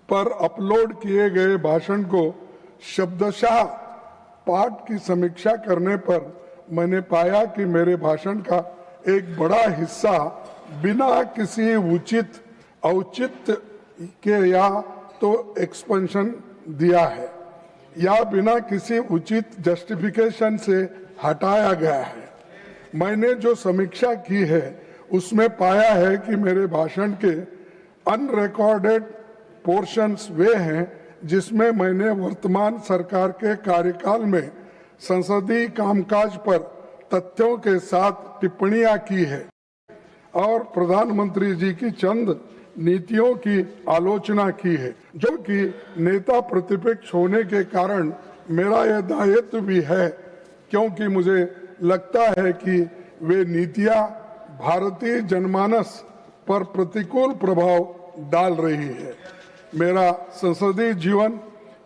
पर अपलोड किए गए भाषण को शब्दशः पाठ की समीक्षा करने पर मैंने पाया कि मेरे भाषण का एक बड़ा हिस्सा बिना किसी उचित औचित्य के या तो एक्सपेंशन दिया है या बिना किसी उचित जस्टिफिकेशन से हटाया गया है। मैंने जो समीक्षा की है उसमें पाया है कि मेरे भाषण के अनरिकॉर्डेड पोर्शंस वे हैं जिसमें मैंने वर्तमान सरकार के कार्यकाल में संसदीय कामकाज पर तथ्यों के साथ टिप्पणियां की है और प्रधानमंत्री जी की चंद नीतियों की आलोचना की है, जो कि नेता प्रतिपक्ष होने के कारण मेरा यह दायित्व भी है, क्योंकि मुझे लगता है कि वे नीतियां भारतीय जनमानस पर प्रतिकूल प्रभाव डाल रही है। मेरा संसदीय जीवन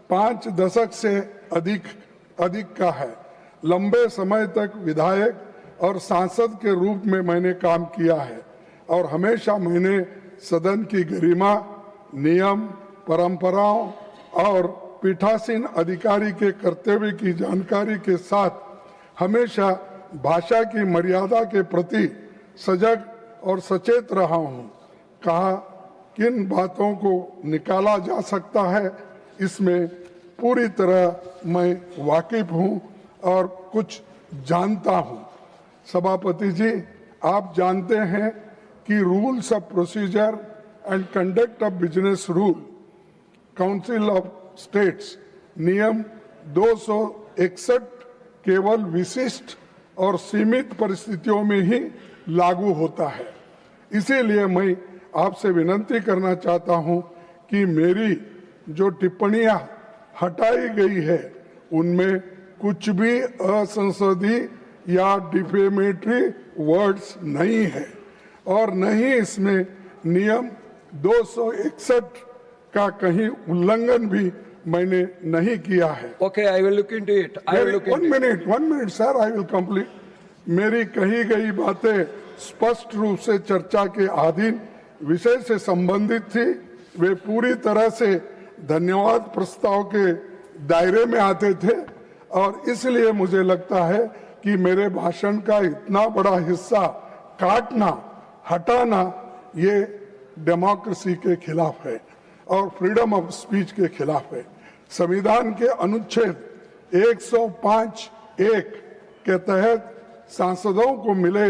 5 दशक से अधिक का है। लंबे समय तक विधायक और सांसद के रूप में मैंने काम किया है और हमेशा मैंने सदन की गरिमा, नियम, परंपराओं और पीठासीन अधिकारी के कर्तव्य की जानकारी के साथ हमेशा भाषा की मर्यादा के प्रति सजग और सचेत रहा हूं। कहा किन बातों को निकाला जा सकता है, इसमें पूरी तरह मैं वाकिफ हूं और कुछ जानता हूं। सभापति जी, आप जानते हैं कि rules of procedure and conduct of business rule council of states नियम 261 केवल विशिष्ट और सीमित परिस्थितियों में ही लागू होता है। इसीलिए मैं आपसे विनती करना चाहता हूं कि मेरी जो टिप्पणियां हटाई गई है उनमें कुछ भी असंसदीय या डिफेमेटरी वर्ड्स नहीं है और न ही इसमें नियम 261 का कहीं उल्लंघन भी मैंने नहीं किया है। Okay, I will look into it. I will look into it. One minute, sir. I will complete. मेरी कही गई बातें स्पष्ट रूप से चर्चा के अधीन विषय से संबंधित थी। वे पूरी तरह से धन्यवाद प्रस्ताव के दायरे में आते थे और इसलिए मुझे लगता है कि मेरे भाषण का इतना बड़ा हिस्सा काटना, हटाना ये डेमोक्रेसी के खिलाफ है और फ्रीडम ऑफ स्पीच के खिलाफ है। संविधान के अनुच्छेद 105(1) के तहत सांसदों को मिले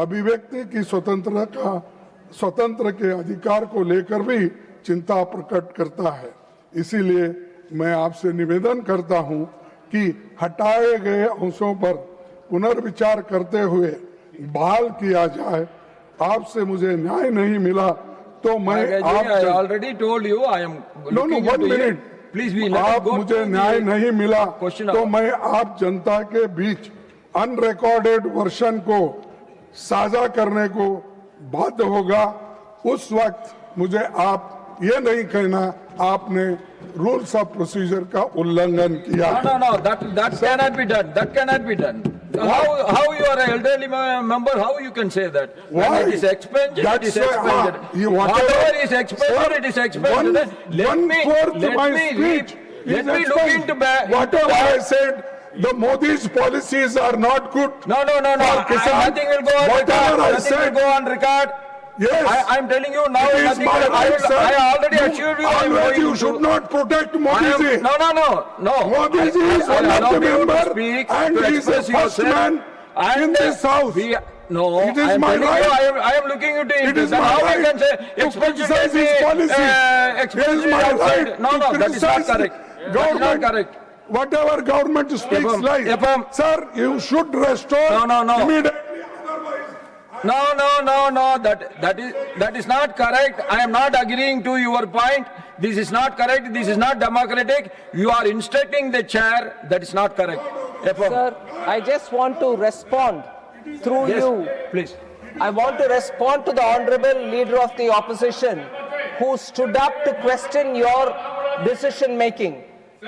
अभिव्यक्ति की स्वतंत्र के अधिकार को लेकर भी चिंता प्रकट करता है। इसीलिए मैं आपसे निवेदन करता हूं कि हटाए गए अंशों पर पुनर्विचार करते हुए बहाल किया जाए। आपसे मुझे न्याय नहीं मिला तो मैं I already told you I am looking one into minute. it. Please be आप मुझे न्याय नहीं मिला तो मैं आप जनता के बीच अनरिकॉर्डेड वर्षन को साझा करने को बाध्य होगा। उस वक्त मुझे आप ये नहीं कहना आपने रूल्स ऑफ प्रोसीजर का उल्लंघन किया। No, that cannot be done. That cannot be done. How you are an elderly member? How you can say that? Why? When it is expended, it is expended. Whatever is expended, it is expended. Let me look into back. Whatever I said, the Modi's policies are not good. No. Nothing will go on record. Nothing will go on record. Yes. I am telling you now. It is nothing my will, right, sir. I already assured you. I am Always going you should not protect Modi ji. No. Modi ji is one of the member and he is the first man in this house. No, it is I am my telling right. you, I am looking into it. It is Then my how right I can say to criticize his policy. It is my right No, to that is not criticize correct. That is not government. correct. Whatever government speaks like, sir, you should restore No. immediately. No. That is not correct. I am not agreeing to your point. This is not correct. This is not democratic. You are instructing the chair. That is not correct. Sir, I just want to respond through you. Please. I want to respond to the Honorable Leader of the Opposition who stood up to question your decision making.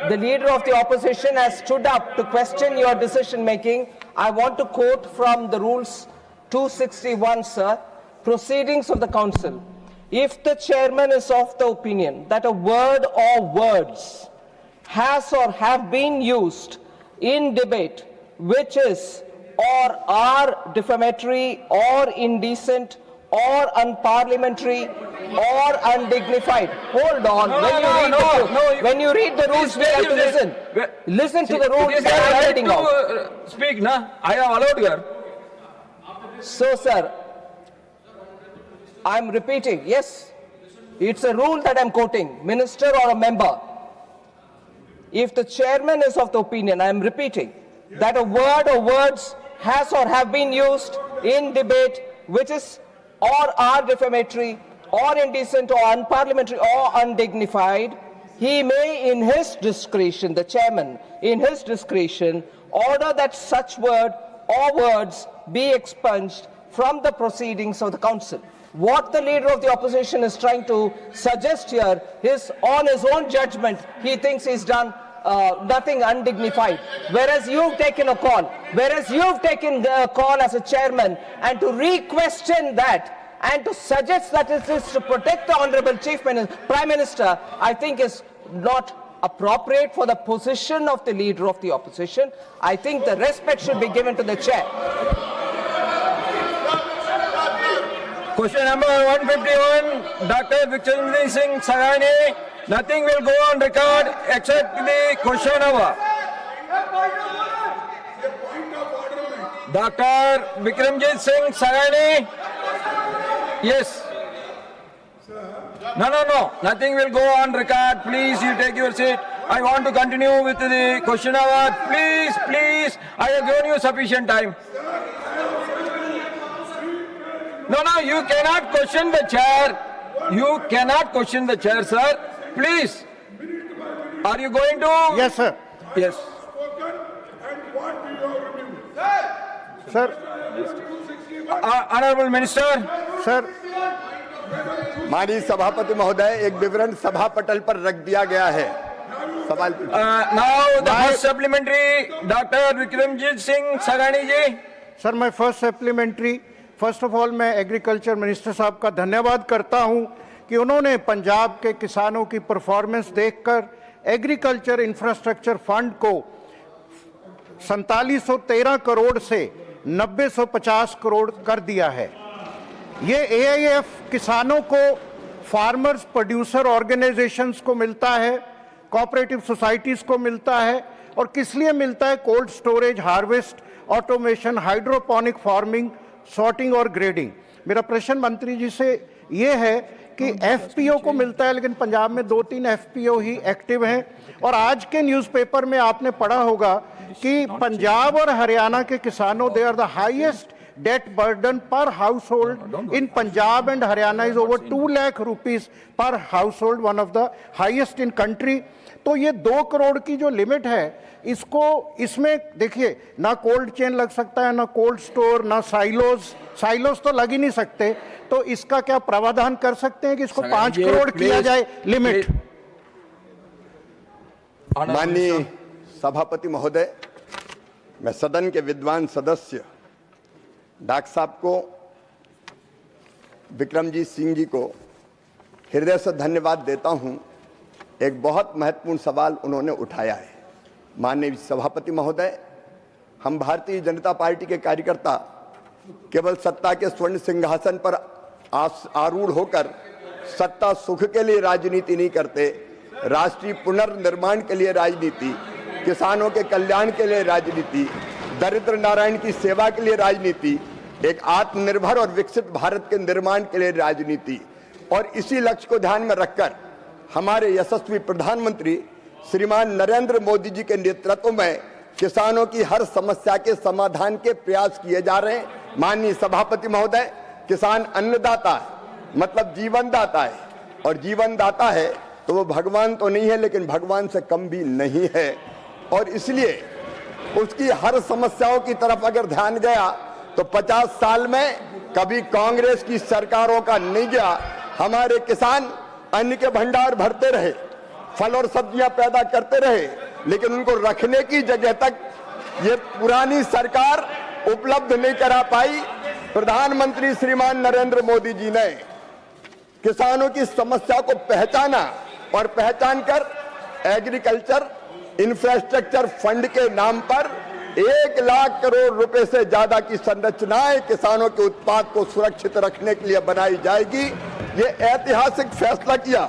The Leader of the Opposition has stood up to question your decision making. I want to quote from the rules 261, sir. Proceedings of the Council. If the chairman is of the opinion that a word or words has or have been used in debate which is or are defamatory or indecent or unparliamentary or undignified. Hold on. When you read the rules, we have to listen. Listen to the rules It is that I am right reading out. to speak, na? I have allowed here. So, sir, I'm repeating, yes, it's a rule that I'm quoting, minister or a member. If the chairman is of the opinion, I'm repeating, that a word or words has or have been used in debate which is or are defamatory or indecent or unparliamentary or undignified, he may in his discretion, the chairman, in his discretion, order that such word or words be expunged from the proceedings of the council. What the leader of the opposition is trying to suggest here is on his own judgment, he thinks he's done nothing undignified. Whereas you've taken a call, as a chairman and to re-question that and to suggest that it is to protect the Honorable Prime Minister, I think is not appropriate for the position of the leader of the opposition. I think the respect should be given to the chair. Question number 151, Dr. Vikramjit Singh Sagani. Nothing will go on record except the question hour. Dr. Vikramjit Singh Sagani. Yes. No. Nothing will go on record. Please, you take your seat. I want to continue with the question hour. Please. I have given you sufficient time. No, you cannot question the chair. You cannot question the chair, sir. Please. Are you going to? Yes, sir. Yes. Sir, Honorable Minister. sir, माननीय सभापति महोदय, एक विवरण सभा पटल पर रख दिया गया है। सवाल Now the first supplementary, Dr. Vikramjit Singh Sagani ji. Sir मैं first supplementary first of all मैं एग्रीकल्चर मिनिस्टर साहब का धन्यवाद करता हूं कि उन्होंने पंजाब के किसानों की परफॉर्मेंस देखकर एग्रीकल्चर इंफ्रास्ट्रक्चर फंड को 4713 करोड़ से 9050 करोड़ कर दिया है। ये एआईएफ किसानों को, फार्मर्स प्रोड्यूसर ऑर्गेनाइजेशंस को मिलता है, कोऑपरेटिव सोसाइटीज को मिलता है और किस लिए मिलता है? Cold storage, harvest, automation, hydroponic farming, sorting और ग्रेडिंग। मेरा प्रश्न मंत्री जी से ये है कि एफपीओ को मिलता है लेकिन पंजाब में 2-3 एफपीओ ही एक्टिव हैं और आज के न्यूज़पेपर में आपने पढ़ा होगा कि पंजाब और हरियाणा के किसानों they are the highest debt burden per household in Punjab and Haryana is over 2 lakh rupees per household, one of the highest in country. तो ये 2 करोड़ की जो लिमिट है इसमें देखिए ना कोल्ड चेन लग सकता है, ना कोल्ड स्टोर, ना साइलोज तो लग ही नहीं सकते। तो इसका क्या प्रावधान कर सकते हैं कि इसको 5 करोड़ किया जाए लिमिट? माननीय सभापति महोदय, मैं सदन के विद्वान सदस्य डॉक्टर साहब को, विक्रमजीत सिंह जी को हृदय से धन्यवाद देता हूं। एक बहुत महत्वपूर्ण सवाल उन्होंने उठाया है। माननीय सभापति महोदय, हम भारतीय जनता पार्टी के कार्यकर्ता केवल सत्ता के स्वर्ण सिंहासन पर आरूढ़ होकर सत्ता सुख के लिए राजनीति नहीं करते, राष्ट्रीय पुनर्निर्माण के लिए राजनीति, किसानों के कल्याण के लिए राजनीति, दरिद्र नारायण की सेवा के लिए राजनीति, एक आत्मनिर्भर और विकसित भारत के निर्माण के लिए राजनीति और इसी लक्ष्य को ध्यान में रखकर हमारे यशस्वी प्रधानमंत्री श्रीमान नरेंद्र मोदी जी के नेतृत्व में किसानों की हर समस्या के समाधान के प्रयास किए जा रहे हैं। माननीय सभापति महोदय, किसान अन्नदाता है, मतलब जीवन दाता है और जीवन दाता है तो वो भगवान तो नहीं है लेकिन भगवान से कम भी नहीं है और इसलिए उसकी हर समस्याओं की तरफ अगर ध्यान गया तो 50 साल में कभी कांग्रेस की सरकारों का नहीं गया। हमारे किसान अन्न के भंडार भरते रहे, फल और सब्जियां पैदा करते रहे, लेकिन उनको रखने की जगह तक ये पुरानी सरकार उपलब्ध नहीं करा पाई। प्रधानमंत्री श्रीमान नरेंद्र मोदी जी ने किसानों की समस्या को पहचाना और पहचान कर एग्रीकल्चर इंफ्रास्ट्रक्चर फंड के नाम पर 1 लाख करोड़ रुपए से ज्यादा की संरचनाएं किसानों के उत्पाद को सुरक्षित रखने के लिए बनाई जाएगी। ये ऐतिहासिक फैसला किया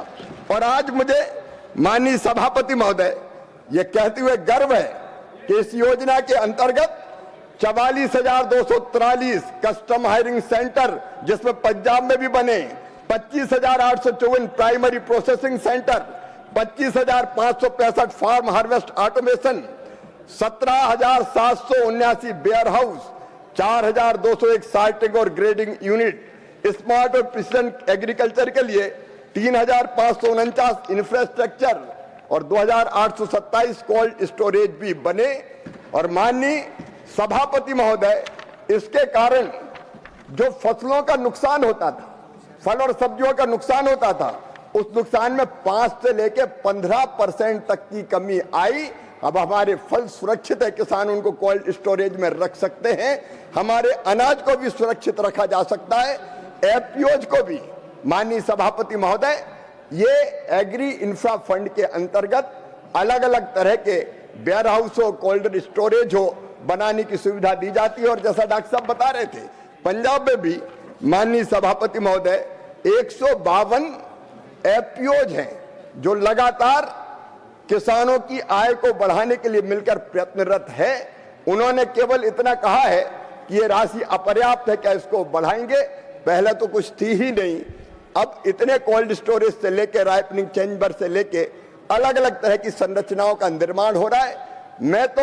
और आज मुझे माननीय सभापति महोदय ये कहते हुए गर्व है कि इस योजना के अंतर्गत 44,243 कस्टम हायरिंग सेंटर, जिसमें पंजाब में भी बने, 25,854 primary processing centre, 25,565 farm harvest automation, 17,779 warehouse, 4,201 sorting और ग्रेडिंग यूनिट, स्मार्ट और प्रिसिजन एग्रीकल्चर के लिए 3,549 इंफ्रास्ट्रक्चर और 2,827 कोल्ड स्टोरेज भी बने। और माननीय सभापति महोदय, इसके कारण जो फसलों का नुकसान होता था, फल और सब्जियों का नुकसान होता था, उस नुकसान में 5 से लेकर 15% तक की कमी आई। अब हमारे फल सुरक्षित है, किसान उनको कोल्ड स्टोरेज में रख सकते हैं, हमारे अनाज को भी सुरक्षित रखा जा सकता है। एपीओज को भी माननीय सभापति महोदय, ये एग्री इंफ्रा फंड के अंतर्गत अलग अलग तरह के वेयर हाउस हो, कोल्ड स्टोरेज हो, बनाने की सुविधा दी जाती है। और जैसा डॉक्टर साहब बता रहे थे, पंजाब में भी माननीय सभापति महोदय 152 एपीओज हैं जो लगातार किसानों की आय को बढ़ाने के लिए मिलकर प्रयत्नरत है। उन्होंने केवल इतना कहा है कि ये राशि अपर्याप्त है, क्या इसको बढ़ाएंगे? पहले तो कुछ थी ही नहीं, अब इतने कोल्ड स्टोरेज से लेकर राइपनिंग चेंबर से लेकर अलग अलग तरह की संरचनाओं का निर्माण हो रहा है। मैं तो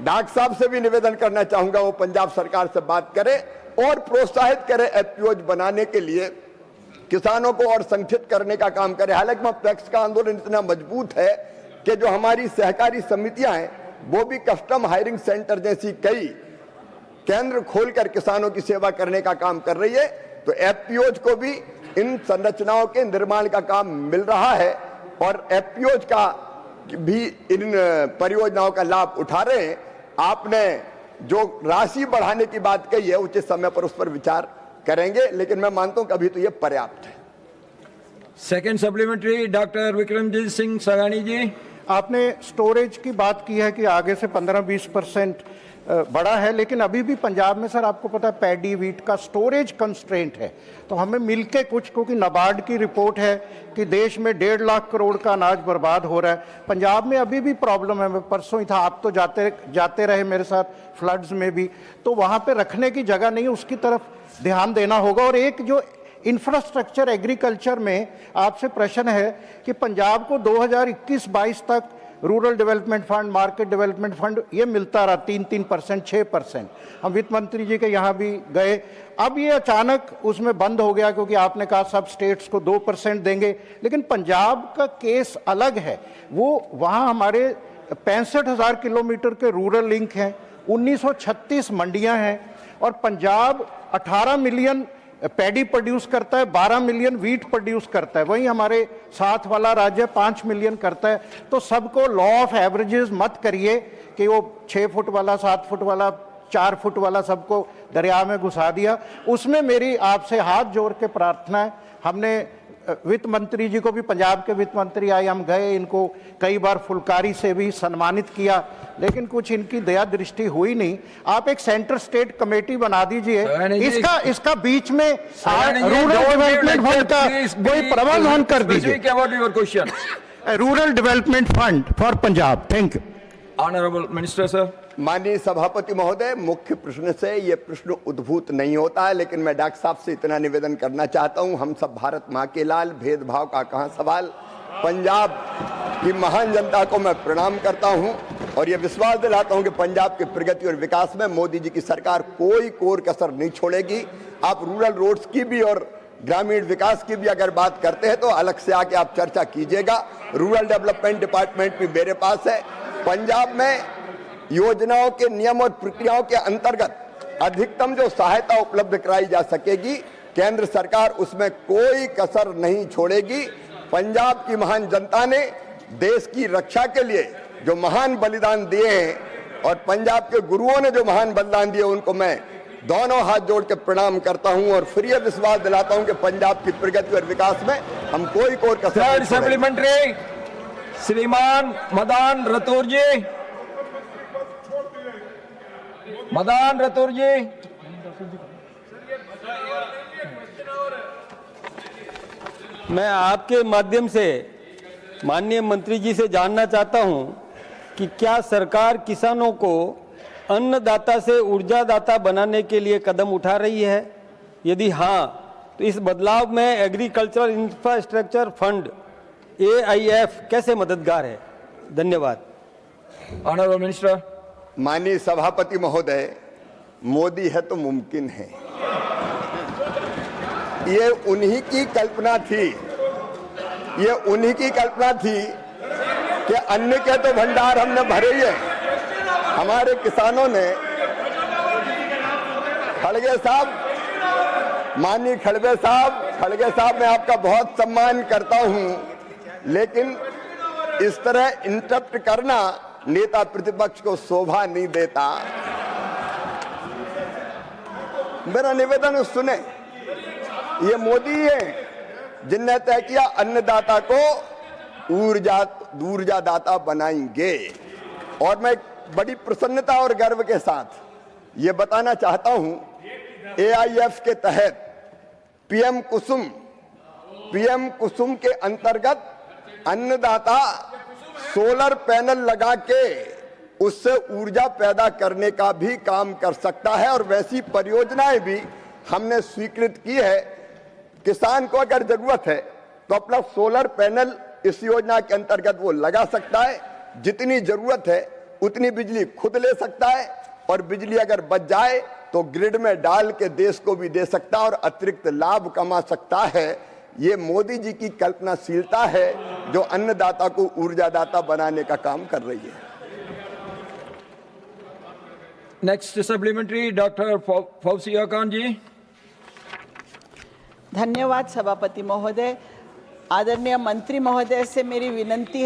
डॉक्टर साहब से भी निवेदन करना चाहूंगा, वो पंजाब सरकार से बात करें और प्रोत्साहित करें एपीओज बनाने के लिए, किसानों को और संगठित करने का काम करें। हालांकि पैक्स का आंदोलन इतना मजबूत है कि जो हमारी सहकारी समितियां हैं वो भी कस्टम हायरिंग सेंटर जैसी कई केंद्र खोलकर किसानों की सेवा करने का काम कर रही है। तो एपीओज को भी इन संरचनाओं के निर्माण का काम मिल रहा है और एपीओज का भी इन परियोजनाओं का लाभ उठा रहे हैं। आपने जो राशि बढ़ाने की बात कही है, उचित समय पर उस पर विचार करेंगे, लेकिन मैं मानता हूं कि अभी तो ये पर्याप्त है। Second supplementary doctor Vikramjit Singh Sagani ji. आपने स्टोरेज की बात की है कि आगे से 15-20% बड़ा है, लेकिन अभी भी पंजाब में सर आपको पता है पैडी वीट का स्टोरेज कंस्ट्रेंट है। तो हमें मिलके कुछ, क्योंकि नाबार्ड की रिपोर्ट है कि देश में 1.5 लाख करोड़ का अनाज बर्बाद हो रहा है, पंजाब में अभी भी प्रॉब्लम है। मैं परसों ही था, आप तो जाते रहे मेरे साथ फ्लड्स में भी, तो वहाँ पे रखने की जगह नहीं, उसकी तरफ ध्यान देना होगा। और एक जो इंफ्रास्ट्रक्चर एग्रीकल्चर में आपसे प्रश्न है कि पंजाब को 2021-22 तक rural development fund, market development fund ये मिलता रहा 3-3%, 6%। हम वित्त मंत्री जी के यहाँ भी गए, अब ये अचानक उसमें बंद हो गया क्योंकि आपने कहा सब स्टेट्स को 2% देंगे। लेकिन पंजाब का केस अलग है, वो वहाँ हमारे 65,000 किलोमीटर के रूरल लिंक हैं, 1936 मंडियाँ हैं और पंजाब 18 मिलियन पैडी प्रोड्यूस करता है, 12 मिलियन वीट प्रोड्यूस करता है, वहीं हमारे साथ वाला राज्य 5 मिलियन करता है। तो सबको लॉ ऑफ एवरेजेस मत करिए कि वो 6 फुट वाला, 7 फुट वाला, 4 फुट वाला सबको दरिया में घुसा दिया। उसमें मेरी आपसे हाथ जोड़ के प्रार्थना है, हमने वित्त मंत्री जी को भी, पंजाब के वित्त मंत्री आए, हम गए, इनको कई बार फुलकारी से भी सम्मानित किया, लेकिन कुछ इनकी दया दृष्टि हुई नहीं। आप एक सेंटर स्टेट कमेटी बना दीजिए, इसका बीच में रूरल डेवलपमेंट फंड का कोई प्रबंधन कर दीजिए। Rural development fund for Punjab. Thank you. Honourable minister sir. माननीय सभापति महोदय, मुख्य प्रश्न से ये प्रश्न उद्भूत नहीं होता है, लेकिन मैं डॉक्टर साहब से इतना निवेदन करना चाहता हूं, हम सब भारत मां के लाल, भेदभाव का कहां सवाल। पंजाब की महान जनता को मैं प्रणाम करता हूं और ये विश्वास दिलाता हूं कि पंजाब की प्रगति और विकास में मोदी जी की सरकार कोई कोर कसर नहीं छोड़ेगी। आप रूरल रोड्स की भी और ग्रामीण विकास की भी अगर बात करते हैं तो अलग से आके आप चर्चा कीजिएगा। रूरल डेवलपमेंट डिपार्टमेंट भी मेरे पास है। पंजाब में योजनाओं के नियम और प्रक्रियाओं के अंतर्गत अधिकतम जो सहायता उपलब्ध कराई जा सकेगी, केंद्र सरकार उसमें कोई कसर नहीं छोड़ेगी। पंजाब की महान जनता ने देश की रक्षा के लिए जो महान बलिदान दिए हैं और पंजाब के गुरुओं ने जो महान बलिदान दिए, उनको मैं दोनों हाथ जोड़ के प्रणाम करता हूं और फिर यह विश्वास दिलाता हूं कि पंजाब की प्रगति और विकास में हम कोई कसर नहीं थर्ड छोड़ेंगे। सप्लीमेंट्री श्रीमान मदान रतूर जी। मदान रतूर जी। मैं आपके माध्यम से माननीय मंत्री जी से जानना चाहता हूं कि क्या सरकार किसानों को अन्नदाता से ऊर्जादाता बनाने के लिए कदम उठा रही है? यदि हां, तो इस बदलाव में एग्रीकल्चरल इंफ्रास्ट्रक्चर फंड AIF कैसे मददगार है? धन्यवाद। Honourable minister. माननीय सभापति महोदय, मोदी है तो मुमकिन है। ये उन्हीं की कल्पना थी, ये उन्हीं की कल्पना थी कि अन्न के तो भंडार हमने भरे ही है। हमारे किसानों ने, खड़गे साहब, माननीय खड़गे साहब मैं आपका बहुत सम्मान करता हूं, लेकिन इस तरह इंटरप्ट करना नेता प्रतिपक्ष को शोभा नहीं देता। मेरा निवेदन सुने, ये मोदी है जिनने तय किया अन्नदाता को ऊर्जादाता बनाएंगे। और मैं बड़ी प्रसन्नता और गर्व के साथ ये बताना चाहता हूं, AIF के तहत PM कुसुम के अंतर्गत अन्नदाता सोलर पैनल लगा के उससे ऊर्जा पैदा करने का भी काम कर सकता है और वैसी परियोजनाएं भी हमने स्वीकृत की है। किसान को अगर जरूरत है तो अपना सोलर पैनल इस योजना के अंतर्गत वो लगा सकता है, जितनी जरूरत है उतनी बिजली खुद ले सकता है और बिजली अगर बच जाए तो ग्रिड में डाल के देश को भी दे सकता है और अतिरिक्त लाभ कमा सकता है। ये मोदी जी की कल्पनाशीलता है जो अन्नदाता को ऊर्जादाता बनाने का काम कर रही है। Next supplementary doctor Fauzia Khan ji. धन्यवाद सभापति महोदय। आदरणीय मंत्री महोदय से मेरी विनंती